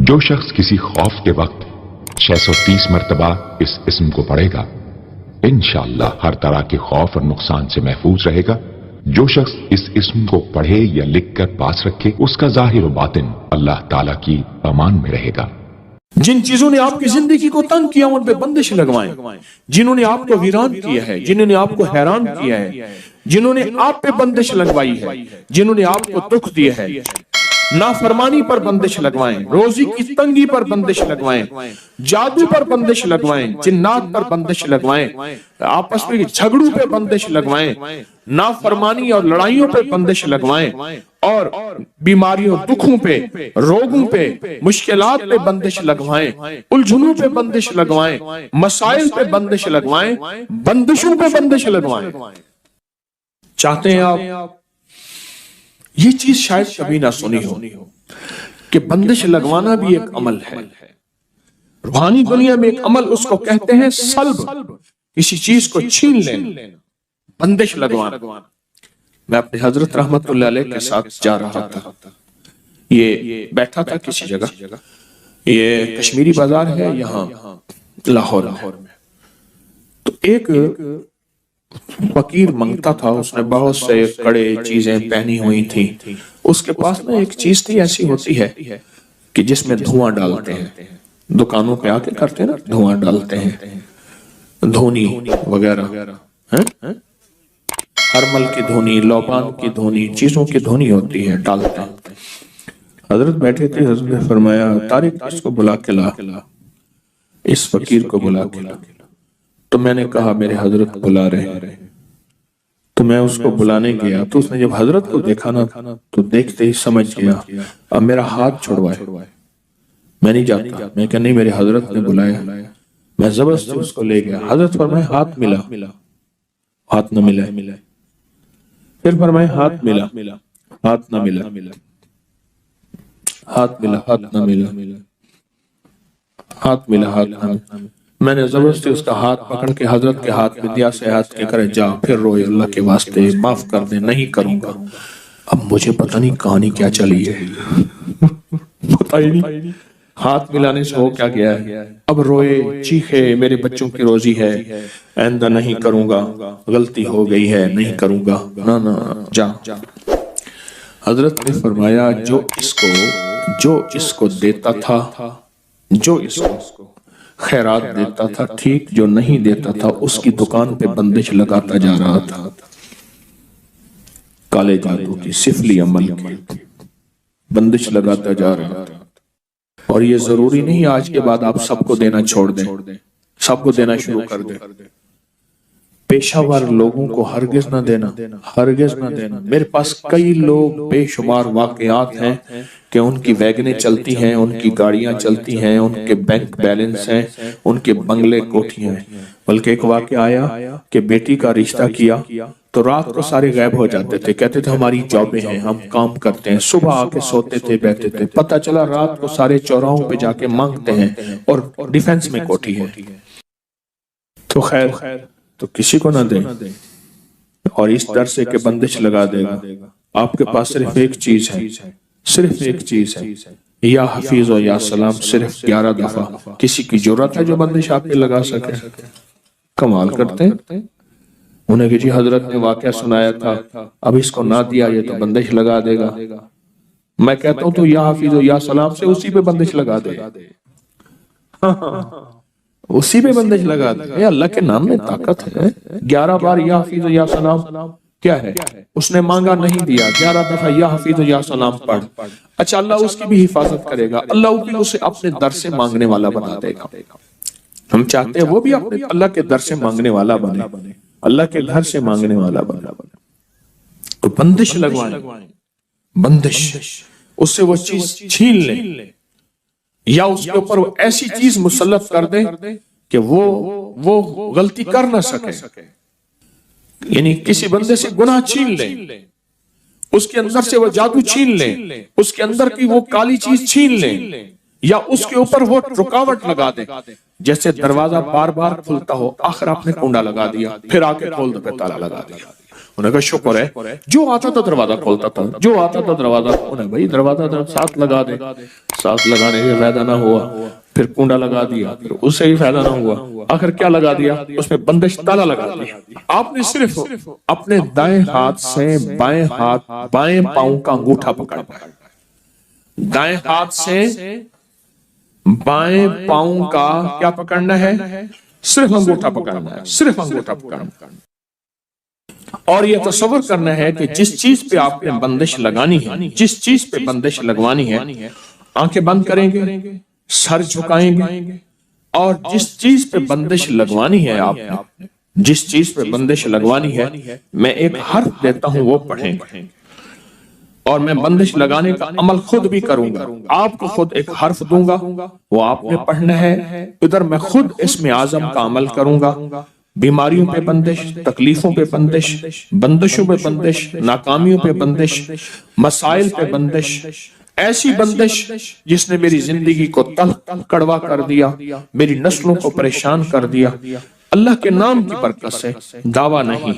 جو شخص کسی خوف کے وقت 630 مرتبہ اس اسم کو پڑھے گا انشاءاللہ ہر طرح کے خوف اور نقصان سے محفوظ رہے گا۔ جو شخص اس اسم کو پڑھے یا لکھ کر پاس رکھے اس کا ظاہر و باطن اللہ تعالیٰ کی امان میں رہے گا۔ جن چیزوں نے آپ کی زندگی کو تنگ کیا ان پہ بندش لگوائیں، جنہوں نے آپ کو ویران کیا ہے، جنہوں نے آپ کو حیران کیا ہے، جنہوں نے آپ پہ بندش لگوائی ہے، جنہوں نے آپ کو دکھ دیا ہے، نافرمانی پر بندش لگوائیں، روزی کی تنگی پر بندش لگوائیں، جادو پر بندش لگوائیں، جنات پر بندش لگوائیں، آپس میں جھگڑوں پہ بندش لگوائیں، نافرمانی اور لڑائیوں پہ بندش لگوائیں، اور بیماریوں، دکھوں پہ، روگوں پہ، مشکلات پہ بندش لگوائیں، الجھنوں پہ بندش لگوائیں، مسائل پہ بندش لگوائیں، بندشوں پہ بندش لگوائیں۔ چاہتے ہیں آپ یہ چیز شاید کبھی نہ سنی ہو کہ بندش لگوانا بھی ایک عمل ہے۔ روحانی دنیا میں ایک عمل اس کو کہتے ہیں سلب، کسی چیز کو چھین لینا، بندش لگوانا۔ میں اپنے حضرت رحمت اللہ علیہ کے ساتھ جا رہا تھا، یہ بیٹھا تھا کسی جگہ، یہ کشمیری بازار ہے یہاں لاہور میں، تو ایک فقیر منگتا تھا، اس نے بہت سے کڑے چیزیں پہنی ہوئی تھی، اس کے پاس نا ایک چیز تھی ایسی ہوتی ہے کہ جس میں دھواں ڈالتے ہیں، دکانوں پہ آ کے کرتے ہیں نا، دھواں ڈالتے ہیں، دھونی وغیرہ، ہرمل کی دھونی، لوبان کی دھونی، چیزوں کی دھونی ہوتی ہے، ڈالتے ہیں۔ حضرت بیٹھے تھے، حضرت نے فرمایا طارق اس کو بلا کے لا، اس فقیر کو بلا کے لا۔ تو میں نے کہا میرے حضرت بلا رہے ہیں، تو میں اس کو بلانے گیا، تو اس نے جب حضرت کو دیکھا نا تو دیکھتے ہی سمجھ گیا، اب میرا ہاتھ چھڑوائے، میں نہیں جاتا، میں کہ نہیں میرے حضرت نے بلایا، میں زبردستی اس کو لے گیا۔ حضرت فرمائے ہاتھ ملا، ہاتھ نہ ملا، پھر فرمائے ہاتھ ملا، ہاتھ نہ ملا، ہاتھ ملا، ہاتھ نہ ملا، ہاتھ ملا، ہاتھ نہ ملا۔ میں نے زبردستی اس کا ہاتھ پکڑ کے حضرت کے ہاتھ میں دیا، سے ہاتھ کے کرے جا، پھر روئے اللہ کے واسطے معاف کر دے، نہیں کروں گا۔ اب مجھے پتہ نہیں کہانی کیا چلی ہے، پتہ ہی نہیں ہاتھ ملانے سے ہو کیا گیا ہے۔ اب روئے، چیخے، میرے بچوں کی روزی ہے، آئندہ نہیں کروں گا، غلطی ہو گئی ہے، نہیں کروں گا، نہ نہ جا۔ حضرت نے فرمایا جو اس کو دیتا تھا، جو اس کو خیرات دیتا تھا ٹھیک، جو نہیں دیتا تھا اس کی دکان پہ بندش لگاتا جا رہا تھا، کالے جادو کی، سفلی عمل کی بندش لگاتا جا رہا تھا۔ اور یہ ضروری نہیں آج کے بعد آپ سب کو دینا چھوڑ دیں، سب کو دینا شروع کر دیں، پیشہ ور لوگوں کو ہرگز نہ دینا، ہرگز نہ دینا۔ میرے پاس کئی لوگ بے شمار واقعات ہیں کہ ان کی ویگنیں چلتی ہیں، ان کی گاڑیاں چلتی ہیں، ان کے بینک بیلنس ہیں، ان کے بنگلے کوٹھیاں ہیں۔ بلکہ ایک واقعہ آیا کہ بیٹی کا رشتہ کیا تو رات کو سارے غائب ہو جاتے تھے، کہتے تھے ہماری جابیں ہیں، ہم کام کرتے ہیں، صبح آ کے سوتے تھے، بیٹھتے تھے، پتہ چلا رات کو سارے چوراہوں پہ جا کے مانگتے ہیں، اور ڈیفنس میں کوٹھی ہے۔ تو خیر تو کسی کو نہ دیں، اور اس ڈر سے کہ بندش لگا دے گا۔ آپ کے پاس صرف ایک چیز ہے، صرف ایک چیز ہے، یا حفیظ و یا سلام، صرف 11 دفعہ۔ کسی کی جرات ہے جو بندش آپ پہ لگا سکے؟ کمال کرتے ہیں۔ انہیں کہ جی حضرت نے واقعہ سنایا تھا، اب اس کو نہ دیا یہ تو بندش لگا دے گا۔ میں کہتا ہوں تو یا حفیظ و یا سلام سے اسی پہ بندش لگا دے، اسی پہ بندش لگا دے۔ اللہ کے نام میں طاقت ہے۔ 11 بار یا حفیظ و یا سلام کیا ہے؟ اس نے مانگا نہیں دیا، 11 دفعہ یا حفیظ و یا سلام پڑھ، اچھا اللہ اس کی بھی حفاظت کرے گا، اللہ بھی اسے اپنے در سے مانگنے والا بنا دے گا۔ ہم چاہتے ہیں وہ بھی اپنے اللہ کے در سے مانگنے والا بنے، اللہ کے گھر سے مانگنے والا بنے۔ تو بندش لگوائیں، بندش، اس سے وہ چیز چھین لیں، یا اس کے اوپر وہ ایسی چیز مسلط کر دیں کہ وہ غلطی کر نہ سکے۔ یعنی کسی بندے سے گناہ چھین لیں، اس کے اندر سے وہ جادو چھین لیں، اس کے اندر کی وہ کالی چیز چھین لیں، یا اس کے اوپر وہ رکاوٹ لگا دیں۔ جیسے دروازہ بار بار کھلتا ہو، آخر آپ نے کنڈا لگا دیا، پھر آ کے کھول دو، پھر تالا لگا دیا۔ انہوں نے کہا شکر ہے، جو آتا تھا دروازہ کھولتا تھا، جو آتا تھا دروازہ، انہوں نے بھائی دروازہ ساتھ لگا دے، ساتھ لگانے سے فائدہ نہ ہوا، پھر کنڈا لگا دیا، پھر اس سے بھی فائدہ نہ ہوا، آخر کیا لگا دیا؟ اس میں بندش تالا لگا دیا۔ آپ نے صرف اپنے دائیں ہاتھ سے بائیں پاؤں کا انگوٹھا پکڑنا ہے، دائیں ہاتھ سے بائیں پاؤں کا کیا پکڑنا ہے؟ صرف انگوٹھا پکڑنا ہے، صرف انگوٹھا پکڑنا ہے، اور یہ تصور کرنا ہے کہ جس چیز پہ آپ نے بندش لگانی ہے، جس چیز پہ بندش لگوانی ہے، آنکھیں بند کریں گے، سر جھکائیں گے، اور جس چیز پہ بندش لگوانی ہے، آپ نے جس چیز پہ بندش لگوانی ہے، میں ایک حرف دیتا ہوں، وہ پڑھیں گے، اور میں بندش لگانے کا عمل خود بھی کروں گا، آپ کو خود ایک حرف دوں گا، وہ آپ نے پڑھنا ہے، ادھر میں خود اسم اعظم کا عمل کروں گا، بیماریوں پہ بندش، تکلیفوں پہ بندش، بندشوں پہ بندش، ناکامیوں پہ بندش، مسائل پہ بندش، ایسی بندش جس نے میری زندگی کو تلخ کڑوا کر دیا، میری نسلوں کو پریشان کر دیا، اللہ کے نام کی برکت سے دعویٰ نہیں۔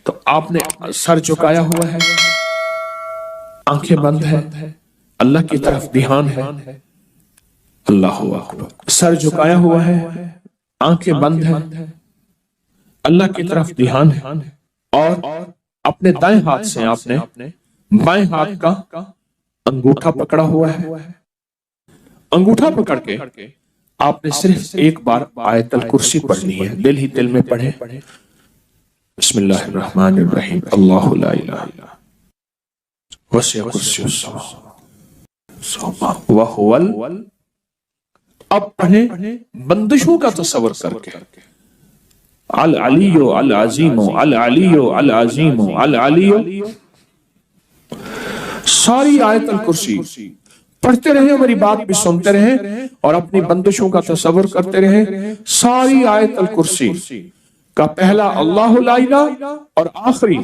تو آپ نے سر جھکایا ہوا ہے، آنکھیں بند ہے، اللہ کی طرف دھیان ہے، اللہ اکبر، سر جھکایا ہوا ہے، آنکھیں بند ہے، اللہ کی طرف دھیان ہے، اور اپنے دائیں ہاتھ سے آپ نے بائیں ہاتھ کا انگوٹھا پکڑا ہوا ہے، انگوٹھا پکڑ کے آپ نے صرف ایک بار آیت الکرسی پڑھنی ہے، دل ہی دل میں پڑھیں، بسم اللہ الرحمن الرحیم، اللہ لا الہ الا وسع کرسی السماوات وهو اب پڑھیں بندشوں کا تصور کر کے، العلی العظیم العلی العظیم العلی، ساری آیت الکرسی پڑھتے رہیں، میری بات بھی سنتے رہیں اور اپنی بندشوں کا تصور کرتے رہیں۔ ساری آیت الکرسی کا پہلا اللہ لا الہ اور آخری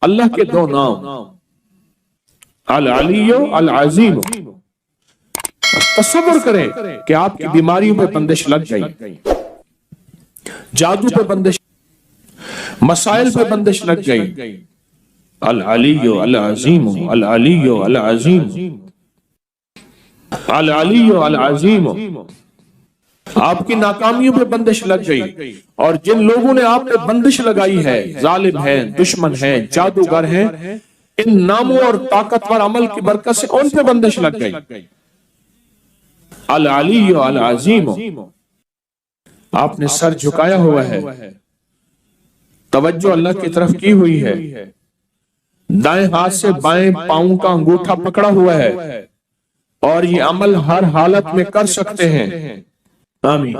اللہ کے دو نام العلی العظیم، تصور کریں کہ آپ کی بیماریوں پہ بندش لگ گئی، جادو پہ بندش، مسائل پہ بندش لگ گئی، العلی العظیم العلی العظیم العلی العظیم، آپ کی ناکامیوں پہ بندش لگ گئی، اور جن لوگوں نے آپ پہ بندش لگائی ہے، ظالم ہیں، دشمن ہیں، جادوگر ہیں، ان ناموں اور طاقتور عمل کی برکت سے ان پہ بندش لگ گئی، العلی العظیم۔ آپ نے سر جھکایا ہوا ہے، توجہ اللہ کی طرف کی ہوئی ہے، دائیں ہاتھ سے بائیں پاؤں کا انگوٹھا پکڑا ہوا ہے، اور یہ عمل ہر حالت میں کر سکتے ہیں۔ آمین۔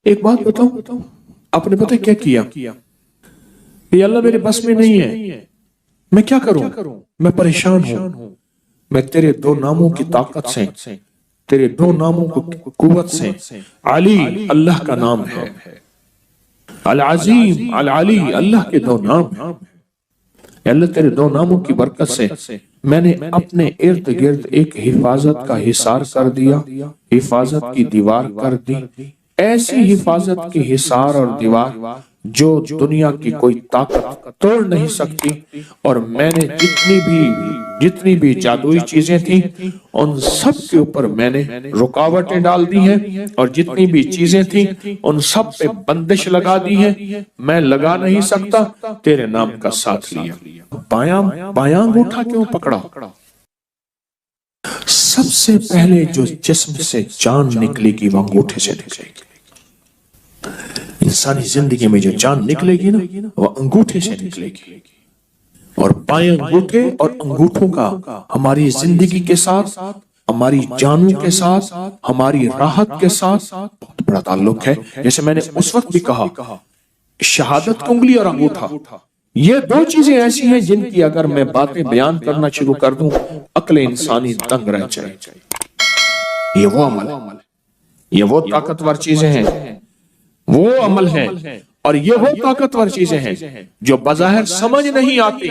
ایک بات بتاؤں، آپ نے پتہ کیا کیا؟ یہ اللہ میرے بس میں نہیں ہے، میں کیا کروں؟ میں پریشان ہوں، میں تیرے دو ناموں کی طاقت سے، تیرے دو ناموں کی قوت سے، علی اللہ کا نام ہے، العظیم العلی اللہ کے دو نام ہیں، اللہ تیرے دو ناموں کی برکت سے میں نے اپنے ارد گرد ایک حفاظت کا حصار کر دیا، حفاظت کی دیوار کر دی، ایسی حفاظت کی حصار اور دیوار جو دنیا کی کوئی طاقت توڑ نہیں سکتی، اور میں نے جتنی بھی جادوئی چیزیں تھیں ان سب کے اوپر میں نے رکاوٹیں ڈال دی ہیں، اور جتنی بھی چیزیں تھیں ان سب پہ بندش لگا دی ہے، میں لگا نہیں سکتا، تیرے نام کا ساتھ لیا۔ بایاں انگوٹھا کیوں پکڑا؟ سب سے پہلے جو جسم سے جان نکلے گی وہ انگوٹھے سے نکلے گی، انسانی زندگی میں جو جان نکلے گی نا وہ انگوٹھے سے نکلے گی، اور بائیں انگوٹھے اور انگوٹھوں کا ہماری زندگی کے ساتھ، ہماری جانوں کے ساتھ، ہماری راحت کے ساتھ بہت بڑا تعلق ہے۔ جیسے میں نے اس وقت بھی کہا، شہادت کی انگلی اور انگوٹھا، یہ دو چیزیں ایسی ہیں جن کی اگر میں باتیں بیان کرنا شروع کر دوں عقل انسانی دنگ رہ جائے۔ یہ وہ عمل ہے، یہ وہ طاقتور چیزیں ہیں، وہ عمل ہیں، اور یہ وہ طاقتور چیزیں ہیں جو بظاہر سمجھ نہیں آتی،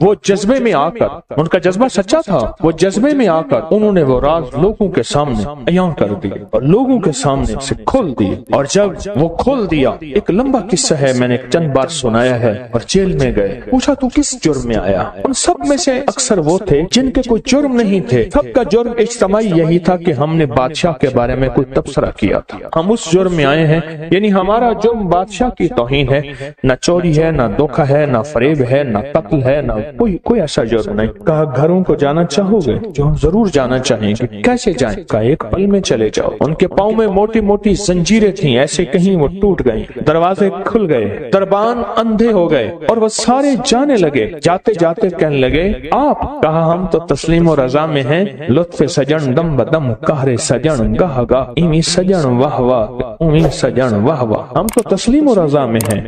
وہ جذبے میں آ کر، ان کا جذبہ سچا تھا، وہ جذبے میں آ کر انہوں نے وہ راز لوگوں کے سامنے عیاں کر دیے اور لوگوں کے سامنے سے کھول دیے۔ اور جب وہ کھول دیا، ایک لمبا قصہ ہے، میں نے چند بار سنایا ہے، اور جیل میں گئے، پوچھا تو کس جرم میں آیا؟ ان سب میں سے اکثر وہ تھے جن کے کوئی جرم نہیں تھے، سب کا جرم اجتماعی یہی تھا کہ ہم نے بادشاہ کے بارے میں کوئی تبصرہ کیا تھا، ہم اس جرم میں آئے ہیں، یعنی ہمارا جرم بادشاہ کی توہین ہے، نہ چوری ہے، نہ دھوکہ ہے، نہ فریب ہے، نہ قتل ہے، نہ کوئی ایسا جرم نہیں۔ کہا گھروں کو جانا چاہو گے؟ جو ضرور جانا چاہیں گے۔ کیسے جائیں؟ کہا ایک پل میں چلے جاؤ۔ ان کے پاؤں میں موٹی موٹی زنجیریں تھیں، ایسے کہیں وہ ٹوٹ گئیں، دروازے کھل گئے، دربان اندھے ہو گئے، اور وہ سارے جانے لگے۔ جاتے جاتے کہنے لگے آپ؟ کہا ہم تو تسلیم و رضا میں ہیں، لطف سجن دم بدم، قہر سجن گاہ گاہ، ایمی سجن واہ واہ، ایمی سجن واہ واہ، ہم تو تسلیم و رضا میں ہیں۔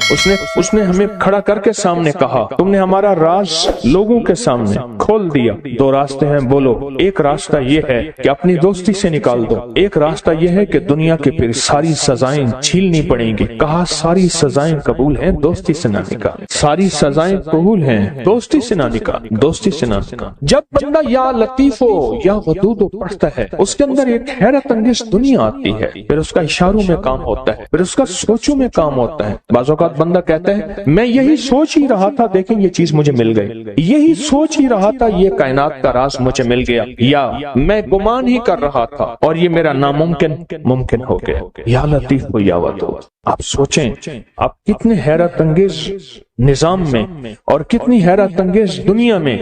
اس نے ہمیں کھڑا کر کے سامنے کہا تم نے ہمارا راز لوگوں کے سامنے کھول دیا۔ دو راستے ہیں، بولو۔ ایک راستہ یہ ہے کہ اپنی دوستی سے نکال دو، ایک راستہ یہ ہے کہ دنیا کے پھر ساری سزائیں جھیلنی پڑیں گی۔ کہا ساری سزائیں قبول ہیں، دوستی سے نہ نکال۔ ساری سزائیں قبول ہیں، دوستی سے نہ نکال، دوستی سے نہ نکال۔ جب بندہ یا لطیف ہو یا ودود پڑھتا ہے، اس کے اندر ایک حیرت انگیز دنیا آتی ہے، پھر اس کا اشاروں میں کام ہوتا ہے، پھر اس کا سوچوں میں کام ہوتا ہے۔ بعض اوقات بندہ کہتا ہے میں یہی سوچ ہی رہا تھا، دیکھیں یہ چیز مجھے مل گئی، یہی سوچ ہی رہا تھا، یہ کائنات کا راز مجھے مل گیا، یا میں گمان ہی کر رہا تھا اور یہ میرا ناممکن ممکن ہو گیا۔ یا لطیف ہو یا ودود۔ آپ سوچیں آپ کتنے حیرت انگیز نظام میں اور کتنی حیرت انگیز دنیا میں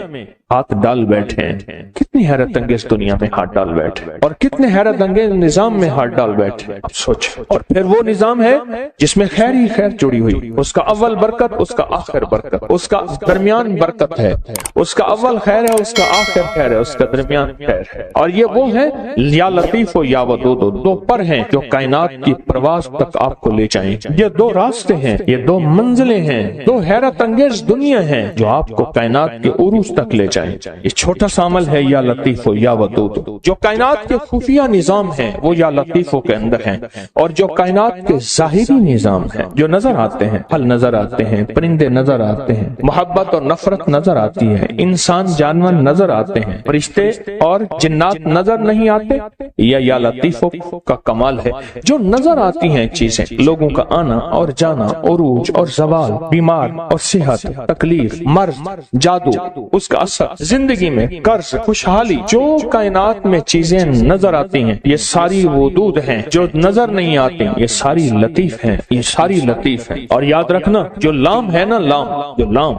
ہاتھ ڈال بیٹھے ہیں، کتنی حیرت انگیز دنیا میں ہاتھ ڈال بیٹھے اور کتنے حیرت انگیز نظام میں ہاتھ ڈال بیٹھے۔ اب سوچیں، اور پھر وہ نظام ہے جس میں خیر ہی خیر جڑی ہوئی، اس کا اول برکت، اس کا آخر برکت، اس کا درمیان برکت ہے، اس کا اول خیر ہے، اس کا آخر خیر ہے، اس کا درمیان خیر ہے۔ اور یہ وہ ہے یا لطیف ہو یا ودود، دو پر ہیں جو کائنات کی پرواز تک آپ کو لے جائیں۔ یہ دو راستے ہیں، یہ دو منزلیں ہیں، دو حیرت انگیز دنیا ہے جو آپ کو کائنات کے عروج تک لے جائیں۔ یہ چھوٹا سا عمل ہے یا لطیف ہو یا ودود۔ جو کائنات کے خفیہ نظام ہیں وہ یا لطیف ہو کے اندر ہیں، اور جو کائنات کے ظاہری نظام ہیں جو نظر آتے ہیں، پھل نظر آتے ہیں، پرندے نظر آتے ہیں، محبت اور نفرت نظر آتی ہے، انسان جانور نظر آتے ہیں، فرشتے اور جنات نظر نہیں آتے، یا لطیف ہو کا کمال ہے۔ جو نظر آتی ہیں چیزیں، لوگوں کا آنا اور جانا، عروج اور زوال، بیمار اور صحت، تکلیف، مرض، جادو، اس کا اثر زندگی میں، قرض، خوشحالی، جو کائنات میں چیزیں نظر آتی ہیں یہ ساری ودود ہیں، جو نظر نہیں آتی یہ ساری لطیف ہیں، یہ ساری لطیف ہیں۔ اور یاد رکھنا جو لام ہے نا،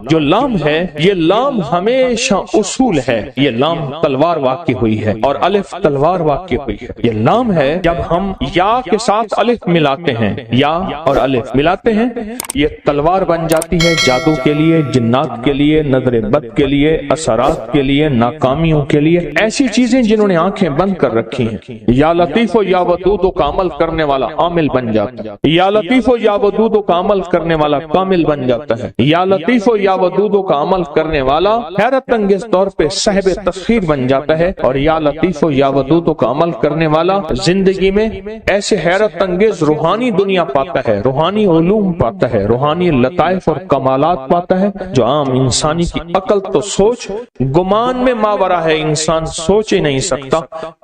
جو لام ہے، یہ لام ہمیشہ اصول ہے، یہ لام تلوار واقع ہوئی ہے اور الف تلوار واقع ہوئی ہے۔ یہ لام ہے جب ہم یا کے ساتھ الف ملاتے ہیں، یا اور الف ملاتے ہیں یہ تلوار بن جاتی ہے، جادو کے لیے، جنات کے لیے، نظر بد کے لیے، اثرات کے لیے، ناکامیوں کے لیے، ایسی چیزیں جنہوں نے آنکھیں بند کر رکھی ہیں۔ یا لطیف و یا ودود کا عمل کرنے والا عامل بن جاتا ہے، یا لطیف و یا ودود کا عمل کرنے والا کامل بن جاتا ہے، یا لطیف و یا ودود کا عمل کرنے والا حیرت انگیز طور پہ صاحب تسخیر بن جاتا ہے، اور یا لطیف و یا ودود کا عمل کرنے والا زندگی میں ایسے حیرت انگیز روحانی دنیا پاتا ہے، روحانی علوم پاتا ہے، روحانی لطائف اور کمالات پاتا ہے جو عام انسانی کی عقل تو سوچ گمان میں ماورا ہے، انسان سوچ ہی نہیں سکتا۔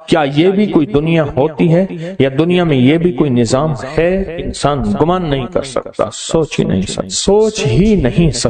کیا یہ بھی کوئی دنیا ہوتی ہے یا دنیا میں یہ بھی کوئی نظام ہے؟ انسان گمان نہیں کر سکتا، سوچ ہی نہیں سکتا، سوچ ہی نہیں سکتا۔